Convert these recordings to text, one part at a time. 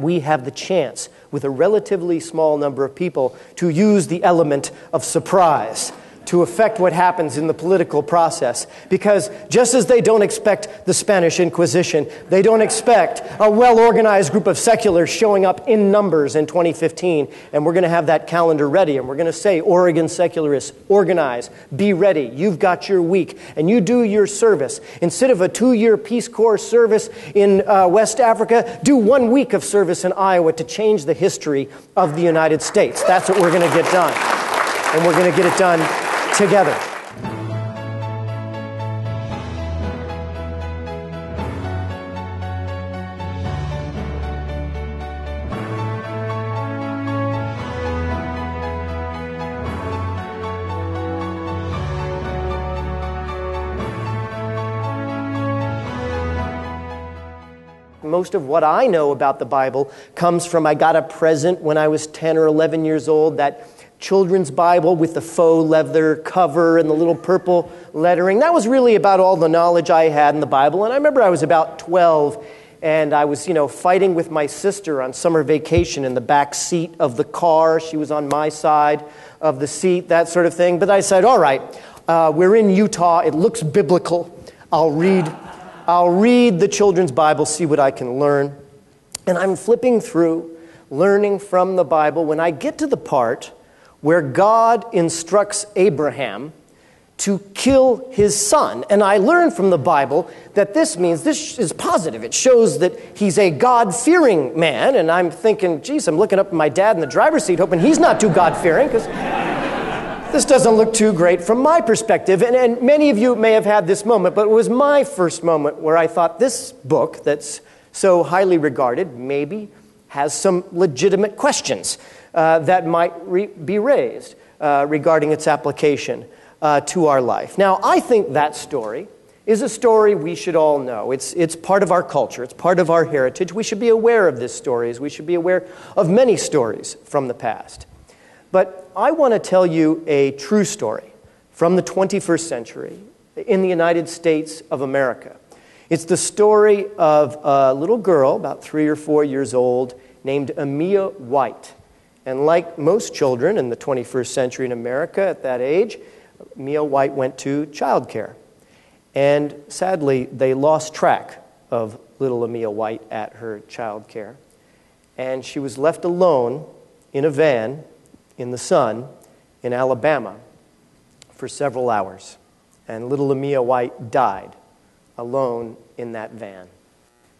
We have the chance, with a relatively small number of people, to use the element of surprise to affect what happens in the political process. Because just as they don't expect the Spanish Inquisition, they don't expect a well-organized group of seculars showing up in numbers in 2015. And we're going to have that calendar ready. And we're going to say, Oregon secularists, organize, be ready. You've got your week. And you do your service. Instead of a 2-year Peace Corps service in West Africa, do 1 week of service in Iowa to change the history of the United States. That's what we're going to get done. And we're going to get it done together. Most of what I know about the Bible comes from I got a present when I was 10 or 11 years old, that children's Bible with the faux leather cover and the little purple lettering. That was really about all the knowledge I had in the Bible. And I remember I was about 12 and I was, fighting with my sister on summer vacation in the back seat of the car. She was on my side of the seat, that sort of thing. But I said, all right, we're in Utah. It looks biblical. I'll read the children's Bible, see what I can learn. And I'm flipping through, learning from the Bible, when I get to the part where God instructs Abraham to kill his son. And I learned from the Bible that this is positive. It shows that he's a God-fearing man. And I'm thinking, geez, I'm looking up at my dad in the driver's seat, hoping he's not too God-fearing, because this doesn't look too great from my perspective. And many of you may have had this moment, but it was my first moment where I thought this book that's so highly regarded maybe has some legitimate questions that might be raised regarding its application to our life. Now, I think that story is a story we should all know. It's part of our culture. It's part of our heritage. We should be aware of this story, as we should be aware of many stories from the past. But I want to tell you a true story from the 21st century in the United States of America. It's the story of a little girl, about 3 or 4 years old, named Amia White. And like most children in the 21st century in America at that age, Amia White went to childcare. And sadly, they lost track of little Amia White at her childcare. And she was left alone in a van in the sun in Alabama for several hours. And little Amia White died alone in that van.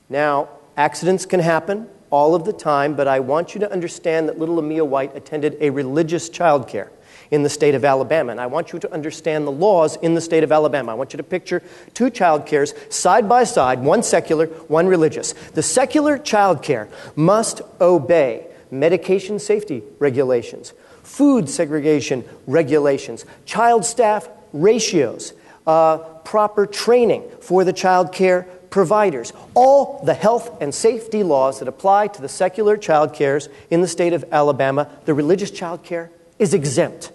Now, accidents can happen all of the time, but I want you to understand that little Amia White attended a religious childcare in the state of Alabama. And I want you to understand the laws in the state of Alabama. I want you to picture 2 childcares side by side, one secular, one religious. The secular childcare must obey medication safety regulations, food segregation regulations, child staff ratios, proper training for the child care providers, all the health and safety laws that apply to the secular child cares in the state of Alabama. The religious child care is exempt.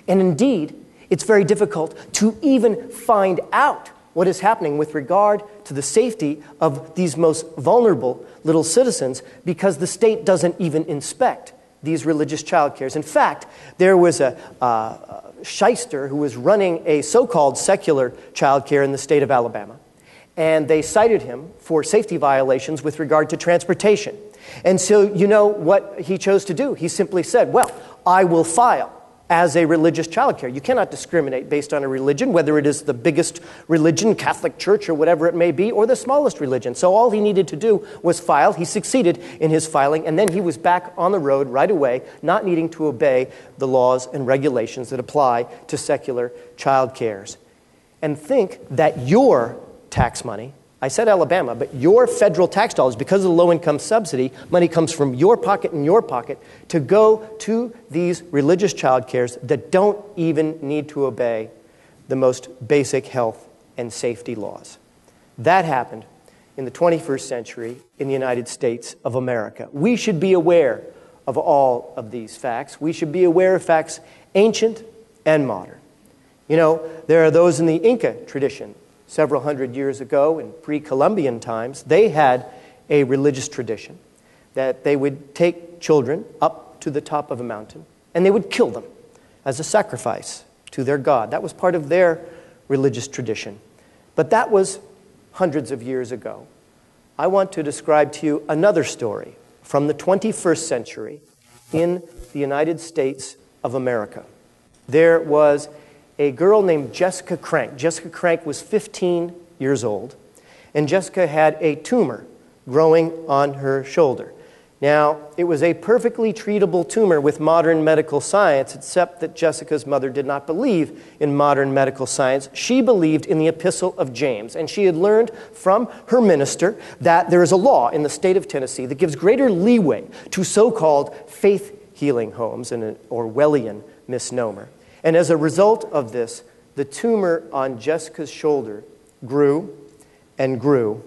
And indeed, it's very difficult to even find out what is happening with regard to the safety of these most vulnerable little citizens, because the state doesn't even inspect these religious child cares. In fact, there was a shyster who was running a so-called secular child care in the state of Alabama. And they cited him for safety violations with regard to transportation. And so you know what he chose to do? He simply said, well, I will file as a religious childcare. You cannot discriminate based on a religion, whether it is the biggest religion, Catholic Church or whatever it may be, or the smallest religion. So all he needed to do was file. He succeeded in his filing, and then he was back on the road right away, not needing to obey the laws and regulations that apply to secular child cares. And think that your tax money, I said Alabama, but your federal tax dollars, because of the low-income subsidy, money comes from your pocket and your pocket to go to these religious child cares that don't even need to obey the most basic health and safety laws. That happened in the 21st century in the United States of America. We should be aware of all of these facts. We should be aware of facts ancient and modern. There are those in the Inca tradition. Several hundred years ago, in pre-Columbian times, they had a religious tradition that they would take children up to the top of a mountain and they would kill them as a sacrifice to their god. That was part of their religious tradition. But that was hundreds of years ago. I want to describe to you another story from the 21st century in the United States of America. There was a girl named Jessica Crank. Jessica Crank was 15 years old, and Jessica had a tumor growing on her shoulder. Now, it was a perfectly treatable tumor with modern medical science, except that Jessica's mother did not believe in modern medical science. She believed in the Epistle of James, and she had learned from her minister that there is a law in the state of Tennessee that gives greater leeway to so-called faith healing homes, an Orwellian misnomer. And as a result of this, the tumor on Jessica's shoulder grew and grew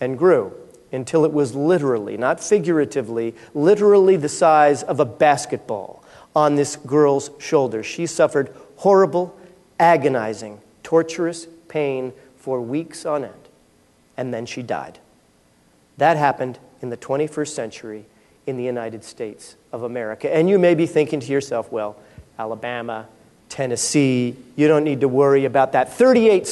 and grew until it was literally, not figuratively, literally the size of a basketball on this girl's shoulder. She suffered horrible, agonizing, torturous pain for weeks on end, and then she died. That happened in the 21st century in the United States of America. And you may be thinking to yourself, well, Alabama, Tennessee, you don't need to worry about that. 38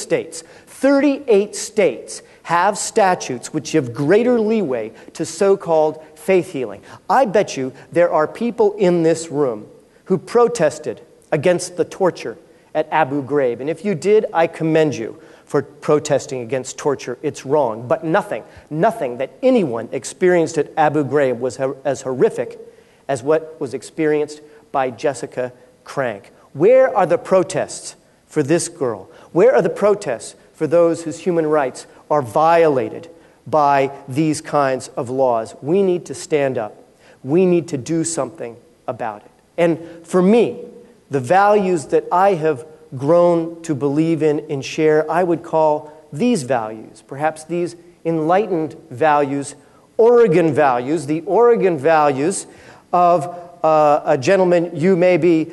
states have statutes which give greater leeway to so-called faith healing. I bet you there are people in this room who protested against the torture at Abu Ghraib. And if you did, I commend you for protesting against torture. It's wrong. But nothing that anyone experienced at Abu Ghraib was as horrific as what was experienced by Jessica Crank. Where are the protests for this girl? Where are the protests for those whose human rights are violated by these kinds of laws? We need to stand up. We need to do something about it. And for me, the values that I have grown to believe in and share, I would call these values, perhaps these enlightened values, Oregon values, the Oregon values of a gentleman you may be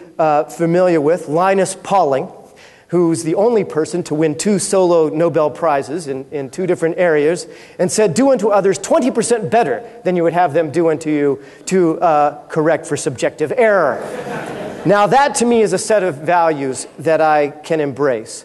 familiar with, Linus Pauling, who's the only person to win 2 solo Nobel Prizes in 2 different areas, and said, do unto others 20% better than you would have them do unto you to correct for subjective error. Now that to me is a set of values that I can embrace.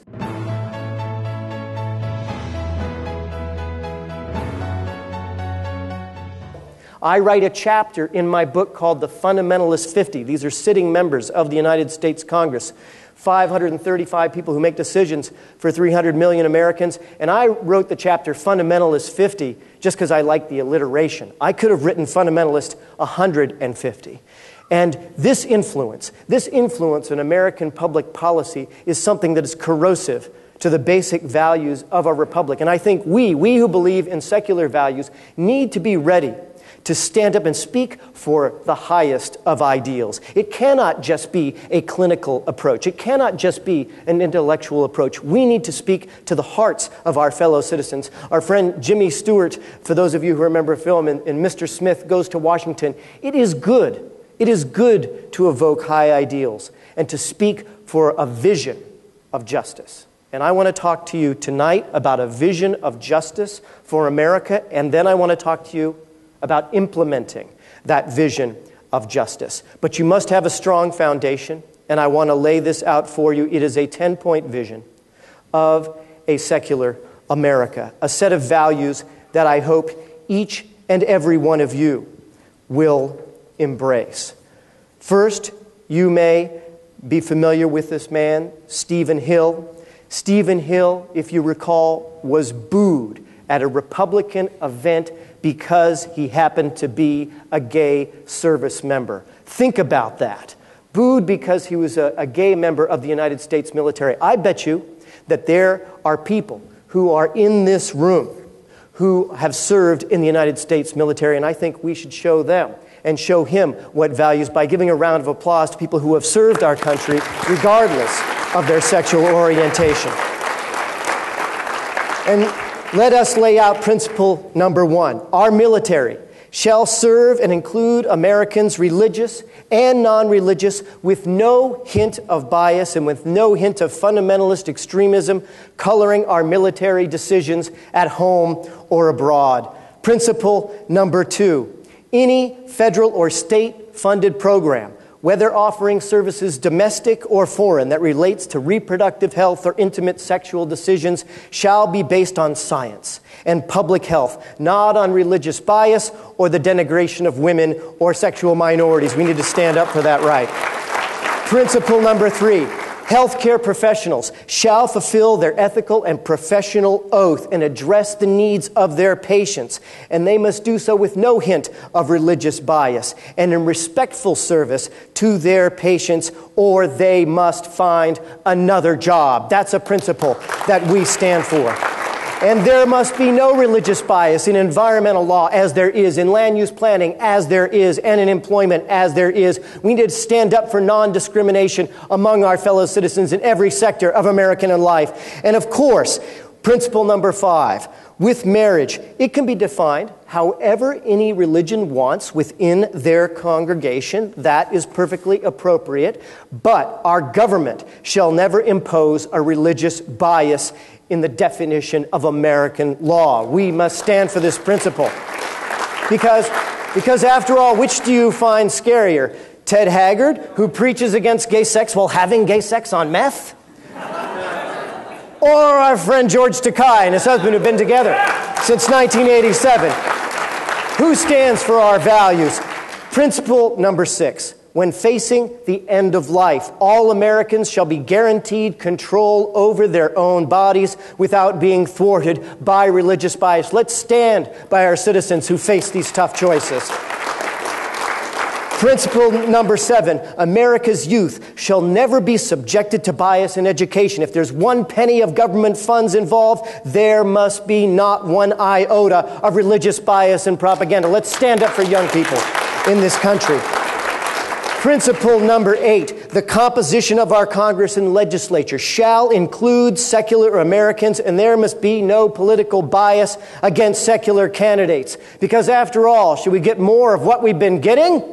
I write a chapter in my book called The Fundamentalist 50. These are sitting members of the United States Congress, 535 people who make decisions for 300 million Americans. And I wrote the chapter Fundamentalist 50 just because I like the alliteration. I could have written Fundamentalist 150. And this influence in American public policy is something that is corrosive to the basic values of our republic. And I think we who believe in secular values need to be ready to stand up and speak for the highest of ideals. It cannot just be a clinical approach. It cannot just be an intellectual approach. We need to speak to the hearts of our fellow citizens. Our friend Jimmy Stewart, for those of you who remember a film in Mr. Smith Goes to Washington, it is good to evoke high ideals and to speak for a vision of justice. And I want to talk to you tonight about a vision of justice for America, and then I want to talk to you about implementing that vision of justice. But you must have a strong foundation, and I want to lay this out for you. It is a 10-point vision of a secular America, a set of values that I hope each and every one of you will embrace. First, you may be familiar with this man, Stephen Hill. Stephen Hill, if you recall, was booed at a Republican event because he happened to be a gay service member. Think about that. Booed because he was a gay member of the United States military. I bet you that there are people who are in this room who have served in the United States military, and I think we should show them and show him what values by giving a round of applause to people who have served our country regardless of their sexual orientation. And let us lay out principle number 1. Our military shall serve and include Americans, religious and non-religious, with no hint of bias and with no hint of fundamentalist extremism coloring our military decisions at home or abroad. Principle number 2. Any federal or state-funded program, whether offering services domestic or foreign that relates to reproductive health or intimate sexual decisions, shall be based on science and public health, not on religious bias or the denigration of women or sexual minorities. We need to stand up for that right. Principle number 3. Healthcare professionals shall fulfill their ethical and professional oath and address the needs of their patients, and they must do so with no hint of religious bias and in respectful service to their patients, or they must find another job. That's a principle that we stand for. And there must be no religious bias in environmental law as there is, in land use planning as there is, and in employment as there is. We need to stand up for non-discrimination among our fellow citizens in every sector of American life. And of course, principle number 5, with marriage, it can be defined however any religion wants within their congregation. That is perfectly appropriate. But our government shall never impose a religious bias in the definition of American law. We must stand for this principle. Because after all, which do you find scarier? Ted Haggard, who preaches against gay sex while having gay sex on meth? Or our friend George Takei and his husband who've been together since 1987? Who stands for our values? Principle number 6. When facing the end of life, all Americans shall be guaranteed control over their own bodies without being thwarted by religious bias. Let's stand by our citizens who face these tough choices. Principle number 7, America's youth shall never be subjected to bias in education. If there's 1 penny of government funds involved, there must be not 1 iota of religious bias and propaganda. Let's stand up for young people in this country. Principle number 8, the composition of our Congress and legislature shall include secular Americans, and there must be no political bias against secular candidates. Because after all, should we get more of what we've been getting?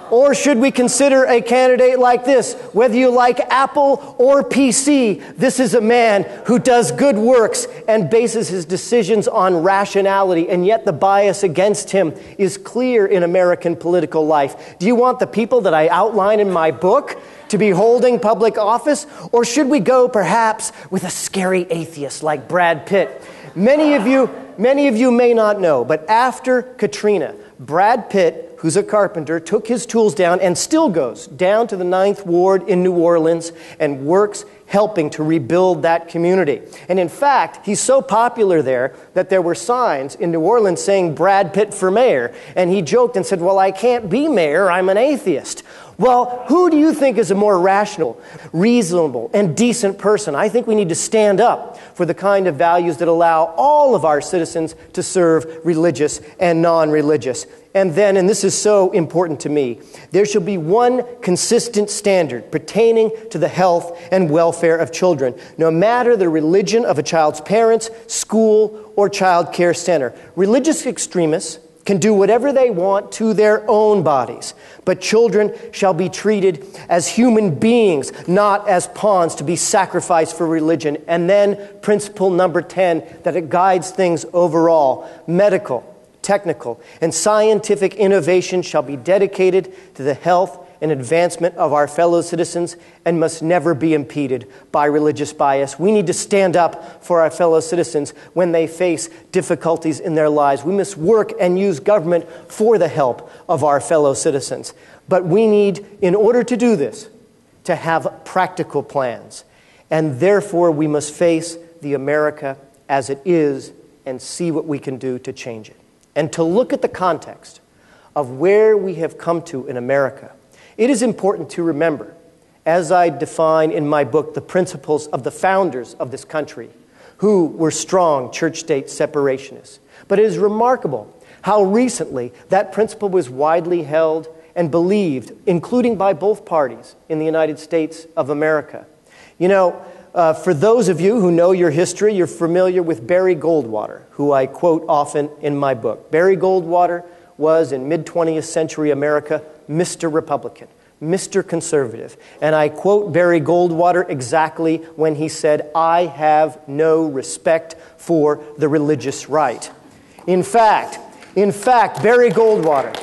Or should we consider a candidate like this? Whether you like Apple or PC, this is a man who does good works and bases his decisions on rationality, and yet the bias against him is clear in American political life. Do you want the people that I outline in my book to be holding public office? Or should we go perhaps with a scary atheist like Brad Pitt? Many of you may not know, but after Katrina, Brad Pitt, who's a carpenter, took his tools down and still goes down to the 9th Ward in New Orleans and works helping to rebuild that community. And in fact, he's so popular there that there were signs in New Orleans saying Brad Pitt for mayor. And he joked and said, well, I can't be mayor, I'm an atheist. Well, who do you think is a more rational, reasonable, and decent person? I think we need to stand up for the kind of values that allow all of our citizens to serve religious and non-religious. And then, and this is so important to me, there shall be 1 consistent standard pertaining to the health and welfare of children, no matter the religion of a child's parents, school, or child care center. Religious extremists can do whatever they want to their own bodies, but children shall be treated as human beings, not as pawns to be sacrificed for religion. And then principle number 10, that it guides things overall. Medical, technical, and scientific innovation shall be dedicated to the health and advancement of our fellow citizens and must never be impeded by religious bias. We need to stand up for our fellow citizens when they face difficulties in their lives. We must work and use government for the help of our fellow citizens. But we need, in order to do this, to have practical plans. And therefore, we must face the America as it is and see what we can do to change it. And to look at the context of where we have come to in America, it is important to remember, as I define in my book, the principles of the founders of this country, who were strong church-state separationists. But it is remarkable how recently that principle was widely held and believed, including by both parties in the United States of America. You know, for those of you who know your history, you're familiar with Barry Goldwater, who I quote often in my book. Barry Goldwater was, in mid-20th century America, Mr. Republican, Mr. Conservative. And I quote Barry Goldwater exactly when he said, I have no respect for the religious right. In fact, In fact, Barry Goldwater,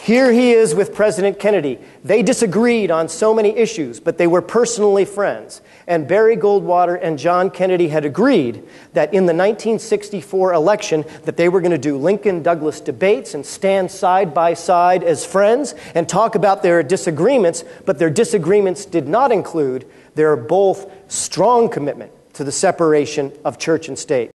here he is with President Kennedy. They disagreed on so many issues, but they were personally friends. And Barry Goldwater and John Kennedy had agreed that in the 1964 election that they were going to do Lincoln-Douglas debates and stand side by side as friends and talk about their disagreements, but their disagreements did not include their both strong commitment to the separation of church and state.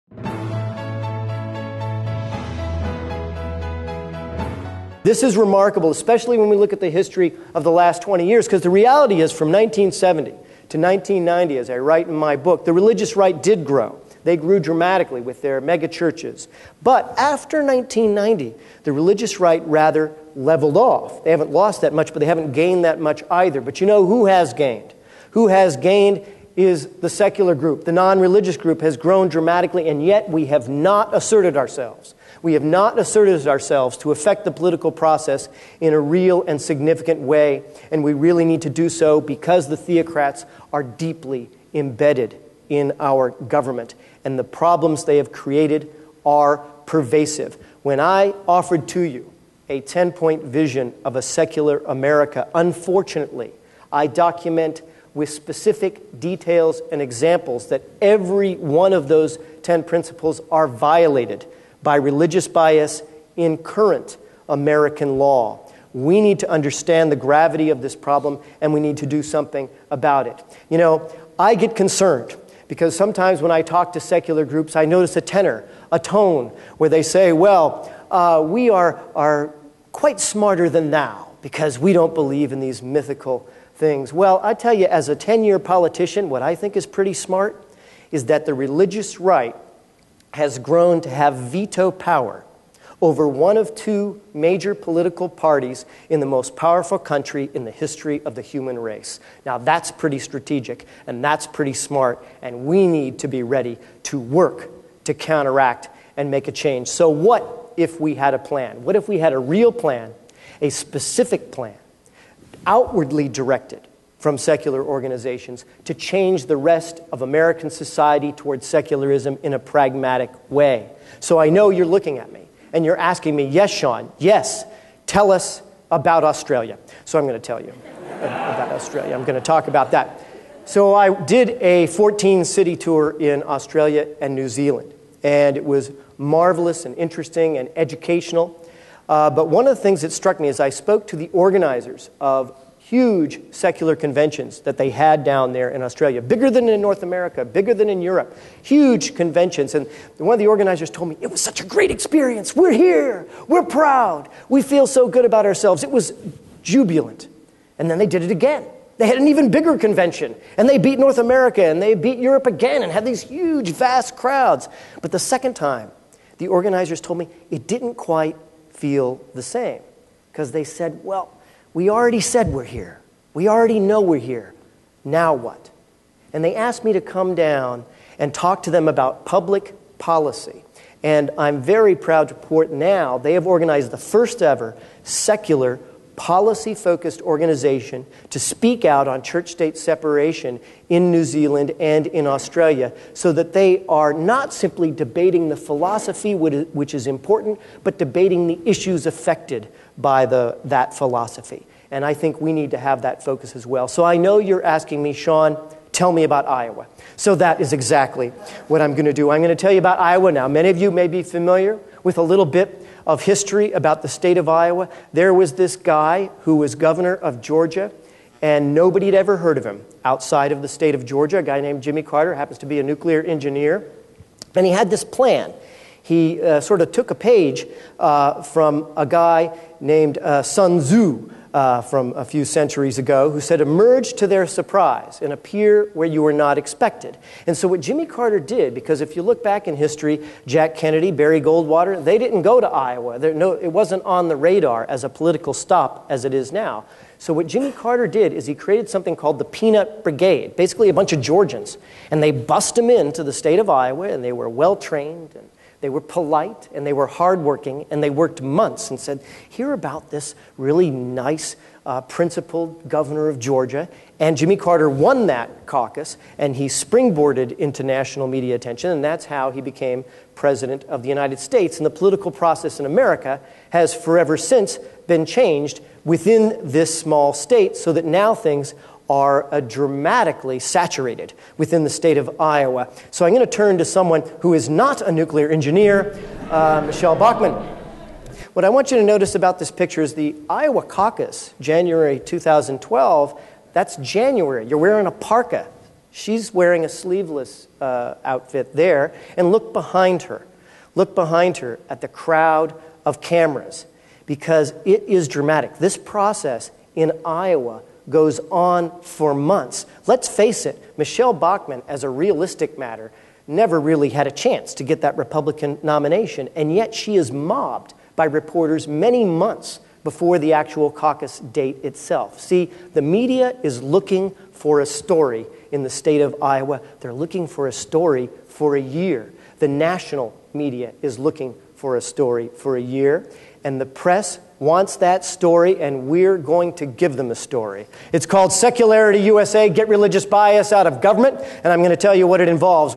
This is remarkable, especially when we look at the history of the last 20 years, because the reality is from 1970 to 1990, as I write in my book, the religious right did grow. They grew dramatically with their mega churches. But after 1990, the religious right rather leveled off. They haven't lost that much, but they haven't gained that much either. But you know who has gained? Who has gained is the secular group. The non-religious group has grown dramatically, and yet we have not asserted ourselves. We have not asserted ourselves to affect the political process in a real and significant way, and we really need to do so because the theocrats are deeply embedded in our government, and the problems they have created are pervasive. When I offered to you a 10-point vision of a secular America, unfortunately, I document with specific details and examples that every one of those 10 principles are violated by religious bias in current American law. We need to understand the gravity of this problem, and we need to do something about it. You know, I get concerned because sometimes when I talk to secular groups, I notice a tenor, a tone, where they say, well, we are quite smarter than thou because we don't believe in these mythical things. Well, I tell you, as a 10-year politician, what I think is pretty smart is that the religious right has grown to have veto power over one of two major political parties in the most powerful country in the history of the human race. Now, that's pretty strategic, and that's pretty smart, and we need to be ready to work to counteract and make a change. So what if we had a plan? What if we had a real plan, a specific plan, outwardly directed from secular organizations to change the rest of American society towards secularism in a pragmatic way? So I know you're looking at me and you're asking me, yes, Sean, yes, tell us about Australia. So I'm going to tell you about Australia. I'm going to talk about that. So I did a 14-city tour in Australia and New Zealand, and it was marvelous and interesting and educational. But one of the things that struck me is I spoke to the organizers of huge secular conventions that they had down there in Australia, bigger than in North America, bigger than in Europe, huge conventions. And one of the organizers told me, it was such a great experience. We're here. We're proud. We feel so good about ourselves. It was jubilant. And then they did it again. They had an even bigger convention, and they beat North America, and they beat Europe again, and had these huge, vast crowds. But the second time, the organizers told me it didn't quite feel the same, because they said, well, we already said we're here. We already know we're here. Now what? And they asked me to come down and talk to them about public policy. And I'm very proud to report now they have organized the first ever secular policy-focused organization to speak out on church-state separation in New Zealand and in Australia, so that they are not simply debating the philosophy, which is important, but debating the issues affected by that philosophy. And I think we need to have that focus as well. So I know you're asking me, Sean, tell me about Iowa. So that is exactly what I'm going to do. I'm going to tell you about Iowa now. Many of you may be familiar with a little bit of history about the state of Iowa. There was this guy who was governor of Georgia, and nobody had ever heard of him outside of the state of Georgia. A guy named Jimmy Carter, happens to be a nuclear engineer. And he had this plan. He sort of took a page from a guy named Sun Tzu from a few centuries ago, who said, emerge to their surprise and appear where you were not expected. And so what Jimmy Carter did, because if you look back in history, Jack Kennedy, Barry Goldwater, they didn't go to Iowa. It wasn't on the radar as a political stop as it is now. So what Jimmy Carter did is he created something called the Peanut Brigade, basically a bunch of Georgians. And they bussed them into the state of Iowa, and they were well-trained and They were polite, and they were hardworking, and they worked months and said, hear about this really nice, principled governor of Georgia. And Jimmy Carter won that caucus, and he springboarded into national media attention, and that's how he became president of the United States. And the political process in America has forever since been changed within this small state, so that now things are dramatically saturated within the state of Iowa. So I'm going to turn to someone who is not a nuclear engineer, Michelle Bachmann. What I want you to notice about this picture is the Iowa caucus, January 2012. That's January. You're wearing a parka. She's wearing a sleeveless outfit there. And look behind her. Look behind her at the crowd of cameras, because it is dramatic. This process in Iowa goes on for months. Let's face it, Michelle Bachmann, as a realistic matter, never really had a chance to get that Republican nomination, and yet she is mobbed by reporters many months before the actual caucus date itself. See, the media is looking for a story in the state of Iowa. They're looking for a story for a year. The national media is looking for a story for a year, and the press wants that story, and we're going to give them a story. It's called Secularity USA, Get Religious Bias Out of Government, and I'm going to tell you what it involves.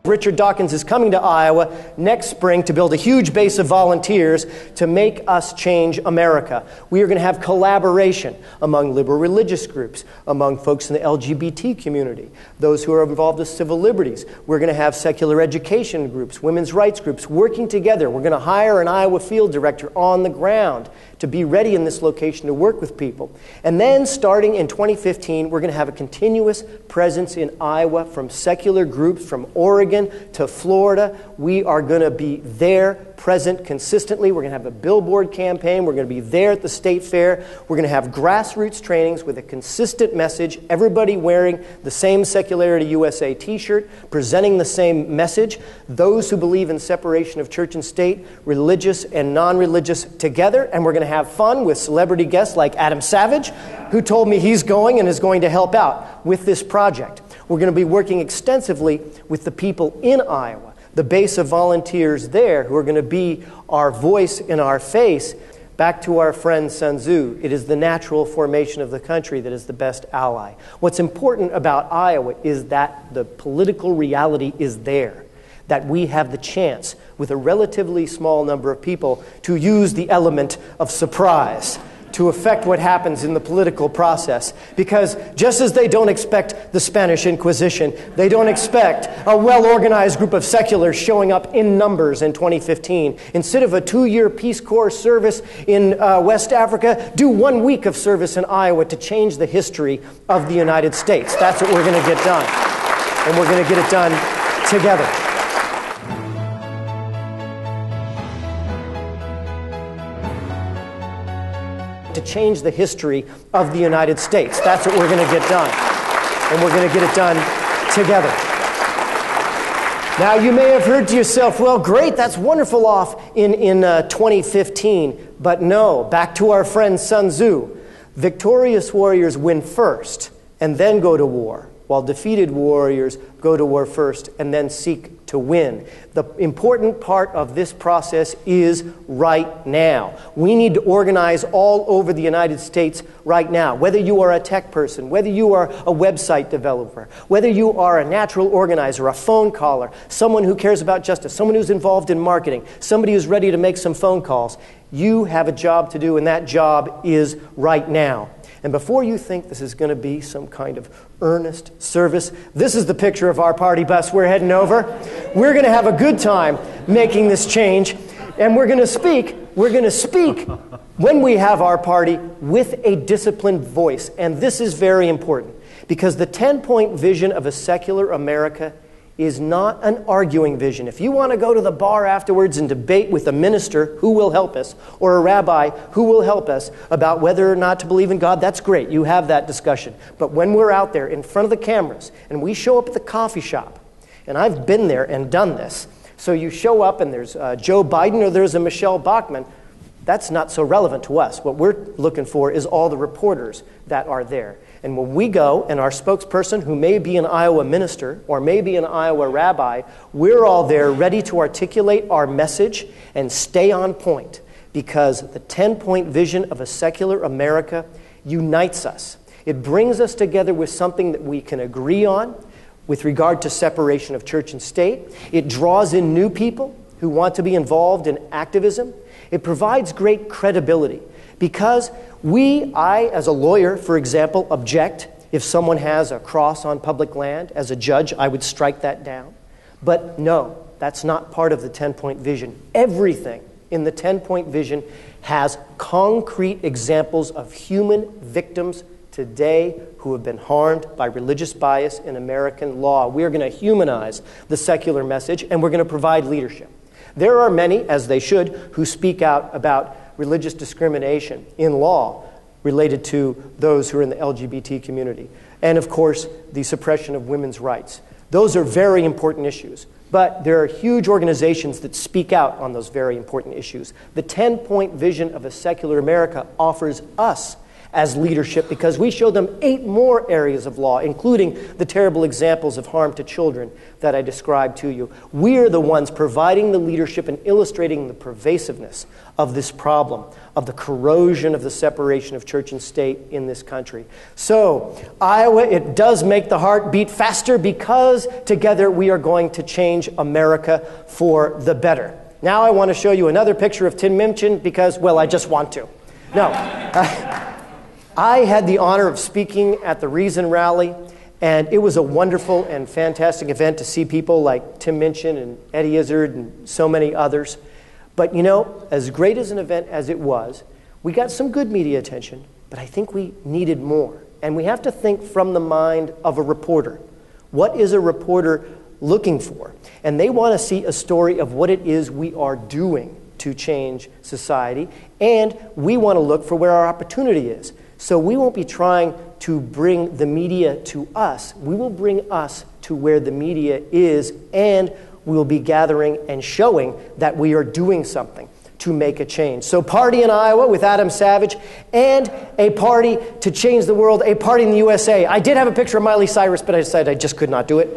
Richard Dawkins is coming to Iowa next spring to build a huge base of volunteers to make us change America. We are going to have collaboration among liberal religious groups, among folks in the LGBT community, those who are involved with civil liberties. We're going to have secular education groups, women's rights groups working together. We're going to hire an Iowa field director on the ground to be ready in this location to work with people. And then starting in 2015, we're going to have a continuous presence in Iowa from secular groups from Oregon to Florida. We are going to be there, present consistently. We're going to have a billboard campaign. We're going to be there at the state fair. We're going to have grassroots trainings with a consistent message, everybody wearing the same Secularity USA t-shirt, presenting the same message. Those who believe in separation of church and state, religious and non-religious together. And we're going to have fun with celebrity guests like Adam Savage, who told me he's going and is going to help out with this project. We're going to be working extensively with the people in Iowa, the base of volunteers there who are going to be our voice in our face. Back to our friend Sun Tzu, it is the natural formation of the country that is the best ally. What's important about Iowa is that the political reality is there, that we have the chance, with a relatively small number of people, to use the element of surprise to affect what happens in the political process. Because just as they don't expect the Spanish Inquisition, they don't expect a well-organized group of seculars showing up in numbers in 2015. Instead of a 2-year Peace Corps service in West Africa, do 1 week of service in Iowa to change the history of the United States. That's what we're going to get done. And we're going to get it done together. To change the history of the United States. That's what we're going to get done. And we're going to get it done together. Now, you may have heard to yourself, well, great, that's wonderful off in 2015. But no, back to our friend Sun Tzu. Victorious warriors win first and then go to war, while defeated warriors go to war first and then seek to win. The important part of this process is right now. We need to organize all over the United States right now. Whether you are a tech person, whether you are a website developer, whether you are a natural organizer, a phone caller, someone who cares about justice, someone who's involved in marketing, somebody who's ready to make some phone calls, you have a job to do, and that job is right now. And before you think this is going to be some kind of earnest service, this is the picture of our party bus we're heading over. We're going to have a good time making this change, and we're going to speak when we have our party with a disciplined voice. And this is very important, because the 10-point vision of a secular America is not an arguing vision. If you want to go to the bar afterwards and debate with a minister who will help us, or a rabbi who will help us about whether or not to believe in God, that's great. You have that discussion. But when we're out there in front of the cameras and we show up at the coffee shop, and I've been there and done this, so you show up and there's Joe Biden or there's a Michelle Bachmann, That's not so relevant to us. What we're looking for is all the reporters that are there. And when we go, and our spokesperson, who may be an Iowa minister or may be an Iowa rabbi, we're all there ready to articulate our message and stay on point, because the 10-point vision of a secular America unites us. It brings us together with something that we can agree on with regard to separation of church and state. It draws in new people who want to be involved in activism. It provides great credibility because I, as a lawyer, for example, object if someone has a cross on public land. As a judge, I would strike that down. But no, that's not part of the 10-point vision. Everything in the 10-point vision has concrete examples of human victims today who have been harmed by religious bias in American law. We are going to humanize the secular message, and we're going to provide leadership. There are many, as they should, who speak out about religious discrimination in law related to those who are in the LGBT community. And, of course, the suppression of women's rights. Those are very important issues. But there are huge organizations that speak out on those very important issues. The 10-point vision of a secular America offers us as leadership because we show them 8 more areas of law, including the terrible examples of harm to children that I described to you. We are the ones providing the leadership and illustrating the pervasiveness of this problem, of the corrosion of the separation of church and state in this country. So, Iowa, it does make the heart beat faster because together we are going to change America for the better. Now I want to show you another picture of Tim Minchin because, well, I just want to. No. I had the honor of speaking at the Reason Rally, and it was a wonderful and fantastic event to see people like Tim Minchin and Eddie Izzard and so many others. But, you know, as great as an event as it was, we got some good media attention, but I think we needed more. And we have to think from the mind of a reporter. What is a reporter looking for? And they want to see a story of what it is we are doing to change society, and we want to look for where our opportunity is. So we won't be trying to bring the media to us. We will bring us to where the media is, and we will be gathering and showing that we are doing something to make a change. So Party in Iowa with Adam Savage, and a party to change the world, a party in the USA. I did have a picture of Miley Cyrus, but I decided I just could not do it.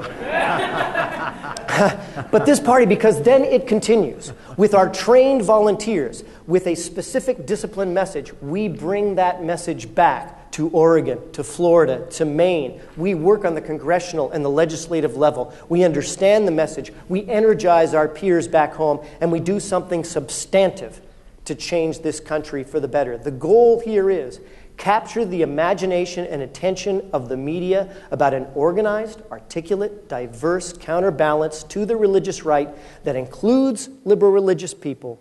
But this party, because then it continues with our trained volunteers with a specific discipline message. We bring that message back to Oregon, to Florida, to Maine. We work on the congressional and the legislative level. We understand the message. We energize our peers back home, and we do something substantive to change this country for the better. The goal here is capture the imagination and attention of the media about an organized, articulate, diverse counterbalance to the religious right that includes liberal religious people,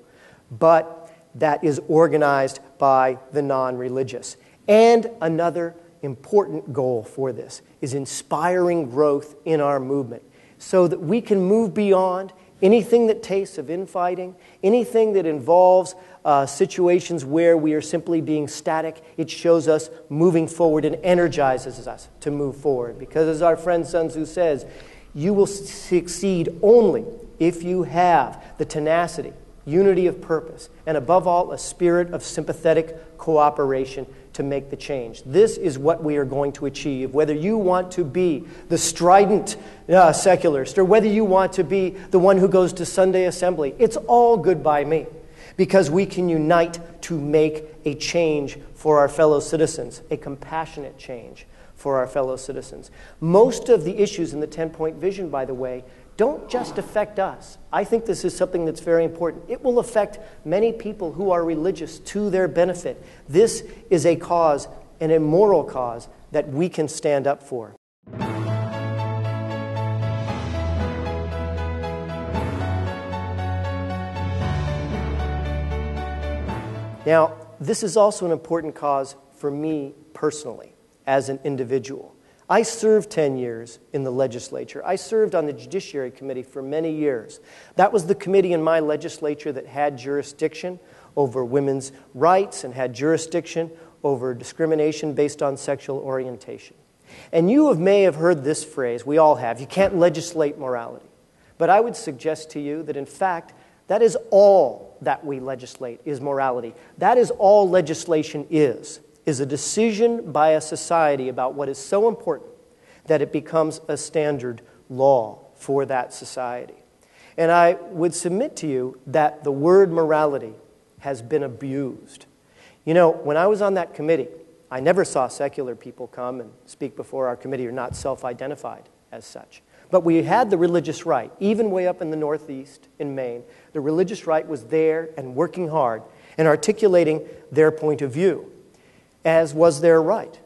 but that is organized by the non-religious. And another important goal for this is inspiring growth in our movement so that we can move beyond anything that tastes of infighting, anything that involves situations where we are simply being static. It shows us moving forward and energizes us to move forward. Because as our friend Sun Tzu says, you will succeed only if you have the tenacity, unity of purpose, and above all, a spirit of sympathetic cooperation to make the change. This is what we are going to achieve, whether you want to be the strident secularist or whether you want to be the one who goes to Sunday assembly. It's all good by me, because we can unite to make a change for our fellow citizens, a compassionate change for our fellow citizens. Most of the issues in the 10-point vision, by the way, don't just affect us. I think this is something that's very important. It will affect many people who are religious to their benefit. This is a cause, an immoral cause, that we can stand up for. Now, this is also an important cause for me personally, as an individual. I served 10 years in the legislature. I served on the Judiciary Committee for many years. That was the committee in my legislature that had jurisdiction over women's rights and had jurisdiction over discrimination based on sexual orientation. And you may have heard this phrase, we all have, you can't legislate morality. But I would suggest to you that in fact, that is all that we legislate is morality. That is all legislation is a decision by a society about what is so important that it becomes a standard law for that society. And I would submit to you that the word morality has been abused. You know, when I was on that committee, I never saw secular people come and speak before our committee or not self-identified as such. But we had the religious right, even way up in the Northeast in Maine. The religious right was there and working hard and articulating their point of view, as was their right.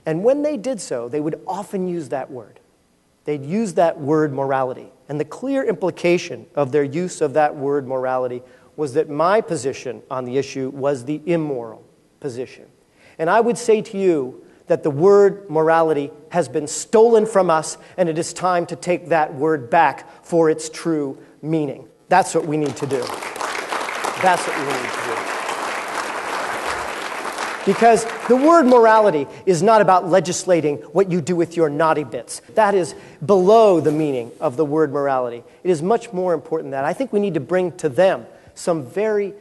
And when they did so, they would often use that word. They'd use that word morality. And the clear implication of their use of that word morality was that my position on the issue was the immoral position. And I would say to you that the word morality has been stolen from us, and it is time to take that word back for its true meaning. That's what we need to do. That's what we need to do. Because the word morality is not about legislating what you do with your naughty bits. That is below the meaning of the word morality. It is much more important than that. I think we need to bring to them some very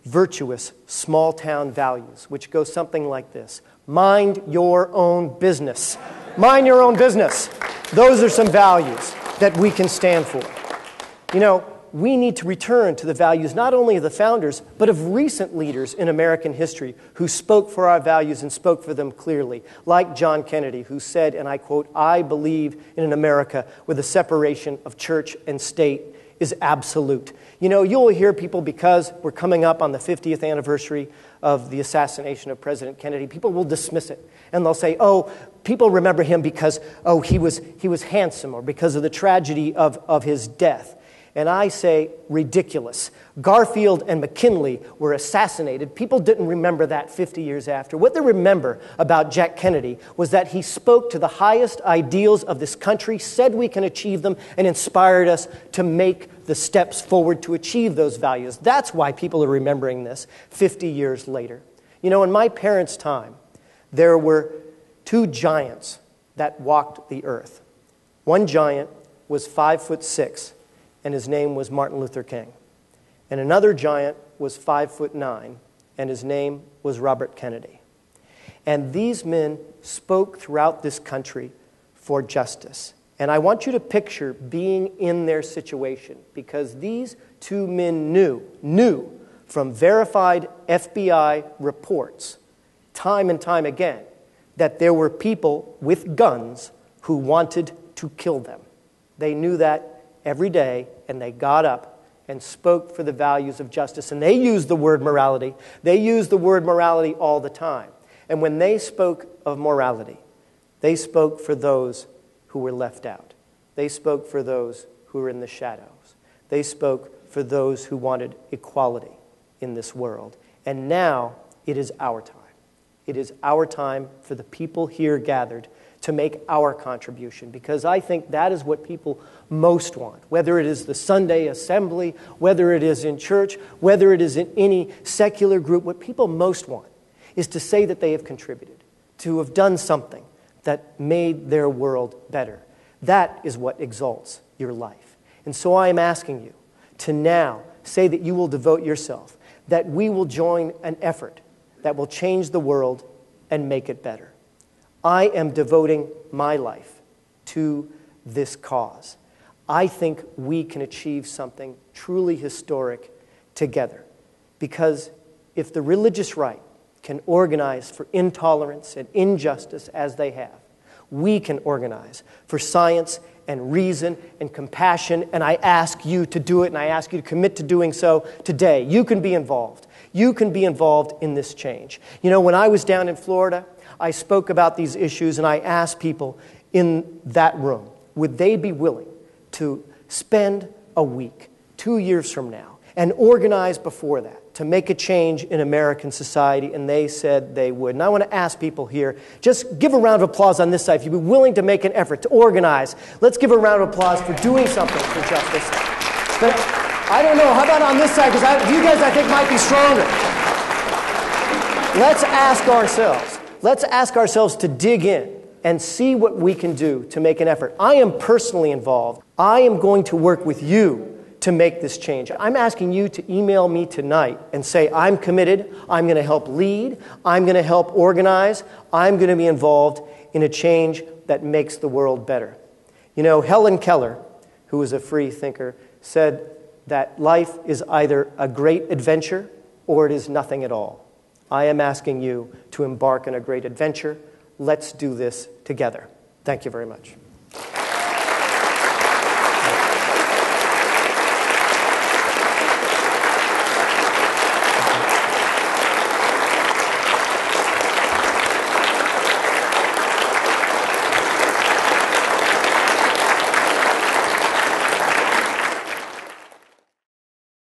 virtuous small-town values, which go something like this. Mind your own business. Mind your own business. Those are some values that we can stand for. You know, we need to return to the values not only of the founders, but of recent leaders in American history who spoke for our values and spoke for them clearly, like John Kennedy, who said, and I quote, "I believe in an America where the separation of church and state is absolute." You know, you'll hear people, because we're coming up on the 50th anniversary of the assassination of President Kennedy, people will dismiss it. And they'll say, oh, people remember him because, oh, he was handsome, or because of the tragedy of his death. And I say, ridiculous. Garfield and McKinley were assassinated. People didn't remember that 50 years after. What they remember about Jack Kennedy was that he spoke to the highest ideals of this country, said we can achieve them, and inspired us to make the steps forward to achieve those values. That's why people are remembering this 50 years later. You know, in my parents' time, there were two giants that walked the earth. One giant was 5'6", and his name was Martin Luther King. And another giant was 5'9", and his name was Robert Kennedy. And these men spoke throughout this country for justice. And I want you to picture being in their situation, because these two men knew from verified FBI reports, time and time again, that there were people with guns who wanted to kill them. They knew that every day, and they got up and spoke for the values of justice. And they used the word morality. They used the word morality all the time. And when they spoke of morality, they spoke for those who were left out. They spoke for those who were in the shadows. They spoke for those who wanted equality in this world. And now it is our time. It is our time for the people here gathered to make our contribution, because I think that is what people most want, whether it is the Sunday assembly, whether it is in church, whether it is in any secular group. What people most want is to say that they have contributed, to have done something that made their world better. That is what exalts your life. And so I am asking you to now say that you will devote yourself, that we will join an effort that will change the world and make it better. I am devoting my life to this cause. I think we can achieve something truly historic together. Because if the religious right can organize for intolerance and injustice as they have, we can organize for science and reason and compassion, and I ask you to do it, and I ask you to commit to doing so today. You can be involved. You can be involved in this change. You know, when I was down in Florida, I spoke about these issues, and I asked people in that room, would they be willing to spend a week 2 years from now and organize before that to make a change in American society? And they said they would. And I want to ask people here, just give a round of applause on this side if you'd be willing to make an effort to organize. Let's give a round of applause for doing something for justice. But I don't know, how about on this side? Because you guys, I think, might be stronger. Let's ask ourselves to dig in and see what we can do to make an effort. I am personally involved. I am going to work with you to make this change. I'm asking you to email me tonight and say, I'm committed, I'm going to help lead, I'm going to help organize, I'm going to be involved in a change that makes the world better. You know, Helen Keller, who was a free thinker, said that life is either a great adventure or it is nothing at all. I am asking you to embark on a great adventure. Let's do this together. Thank you very much.